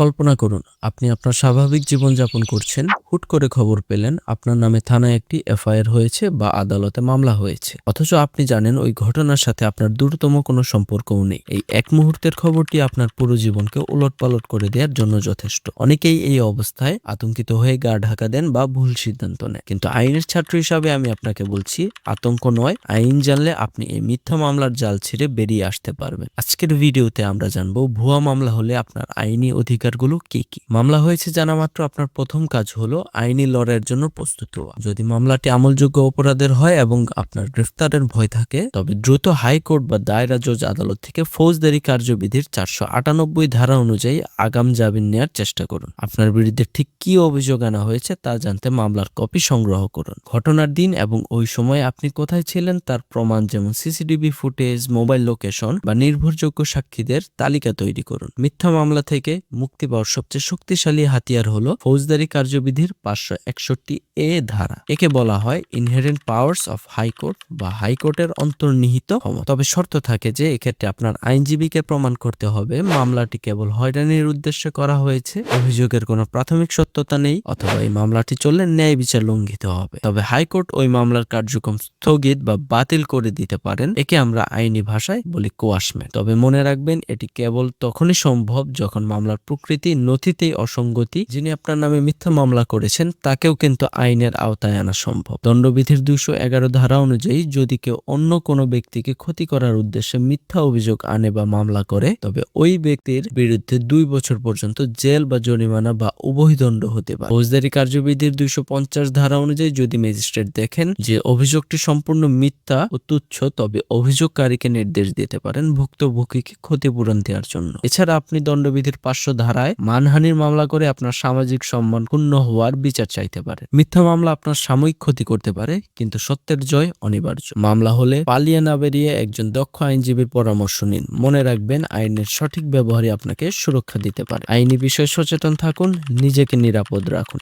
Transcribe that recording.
কল্পনা করুন, আপনি আপনার স্বাভাবিক জীবনযাপন করছেন। হুট করে খবর পেলেন আপনার নামে থানায় একটি এফআইআর হয়েছে বা আদালতে মামলা হয়েছে। অথচ আপনি জানেন ওই ঘটনার সাথে আপনার দূরতম কোনো সম্পর্কও নেই। এই এক মুহূর্তের খবরটি আপনার পুরো জীবনকে উলটপালট করে দেওয়ার জন্য যথেষ্ট। অনেকেই এই অবস্থায় আতঙ্কিত হয়ে গা ঢাকা দেন বা ভুল সিদ্ধান্ত নেন। কিন্তু আইনের ছাত্র হিসাবে আমি আপনাকে বলছি, আতঙ্ক নয়, আইন জানলে আপনি এই মিথ্যা মামলার জাল ছেড়ে বেরিয়ে আসতে পারবেন। আজকের ভিডিওতে আমরা জানবো ভুয়া মামলা হলে আপনার আইনি অধিকারগুলো কি কি। মামলা হয়েছে জানা মাত্র আপনার প্রথম কাজ হলো আইনি লড়াইয়ের জন্য প্রস্তুত হওয়া। যদি মামলাটি আমলযোগ্য অপরাধের হয় এবং আপনার গ্রেফতারের ভয় থাকে, তবে দ্রুত হাইকোর্ট বা দায়রা জজ আদালত থেকে ফৌজদারি কার্যবিধির 498 ধারা অনুযায়ী আগাম জামিন নেওয়ার চেষ্টা করুন। আপনার বিরুদ্ধে ঠিক কি অভিযোগ আনা হয়েছে তা জানতে মামলার কপি সংগ্রহ করুন। ঘটনার দিন এবং ওই সময় আপনি কোথায় ছিলেন তার প্রমাণ, যেমন সিসিটিভি ফুটেজ, মোবাইল লোকেশন বা নির্ভরযোগ্য সাক্ষীদের তালিকা তৈরি করুন। মিথ্যা মামলা থেকে মুক্তি পাওয়ার সবচেয়ে শক্তিশালী হাতিয়ার হলো ফৌজদারি কার্যবিধির 561 ধারা। একে বলা হয় ইনহেরেন্ট পাওয়ার্স অফ হাইকোর্ট বা হাইকোর্টের অন্তর্নিহিত ক্ষমতা। তবে শর্ত থাকে যে এক্ষেত্রে আপনার আইনজীবীকে প্রমাণ করতে হবে মামলাটি কেবল হয়রানির উদ্দেশ্যে করা হয়েছে, অভিযোগের কোনো প্রাথমিক সত্যতা নেই, অথবা এই মামলাটি চললে ন্যায় বিচার লঙ্ঘিত হবে। তবে হাইকোর্ট ওই মামলার কার্যক্রম স্থগিত বা বাতিল করে দিতে পারেন। একে আমরা আইনি ভাষায় বলি কোয়াশমেন্ট। তবে মনে রাখবেন, এটি কেবল তখনই সম্ভব যখন মামলার প্রকৃতি, নথিতেই অসঙ্গতি, যিনি আপনার নামে মিথ্যা মামলা করেছেন তাকেও কিন্তু আইনের আওতায় আনা সম্ভব। দণ্ডবিধির 211 ধারা অনুযায়ী যদি কেউ অন্য কোনো ব্যক্তিকে ক্ষতি করার উদ্দেশ্যে মিথ্যা অভিযোগ আনে বা মামলা করে, তবে ওই ব্যক্তির বিরুদ্ধে 2 বছর পর্যন্ত জেল বা জরিমানা বা উভয় দণ্ড হতে পারে। ফৌজদারি কার্যবিধির 250 ধারা অনুযায়ী যদি ম্যাজিস্ট্রেট দেখেন যে অভিযোগটি সম্পূর্ণ মিথ্যা ও তুচ্ছ, তবে অভিযোগকারীকে নির্দেশ দিতে পারেন ভুক্তভোগীকে ক্ষতিপূরণ দেওয়ার জন্য। এছাড়া আপনি দণ্ডবিধির 500 ধারায় মানহানির মামলা করে আপনার সামাজিক সম্মান ক্ষুণ্ণ হওয়ার বিচার চাইতে পারেন। মিথ্যা মামলা আপনার সাময়িক ক্ষতি করতে পারে, কিন্তু সত্যের জয় অনিবার্য। মামলা হলে পালিয়ে না বেরিয়ে একজন দক্ষ আইনজীবীর পরামর্শ নিন। মনে রাখবেন, আইনের সঠিক ব্যবহারই আপনাকে সুরক্ষা দিতে পারে। আইনি বিষয়ে সচেতন থাকুন, নিজেকে নিরাপদ রাখুন।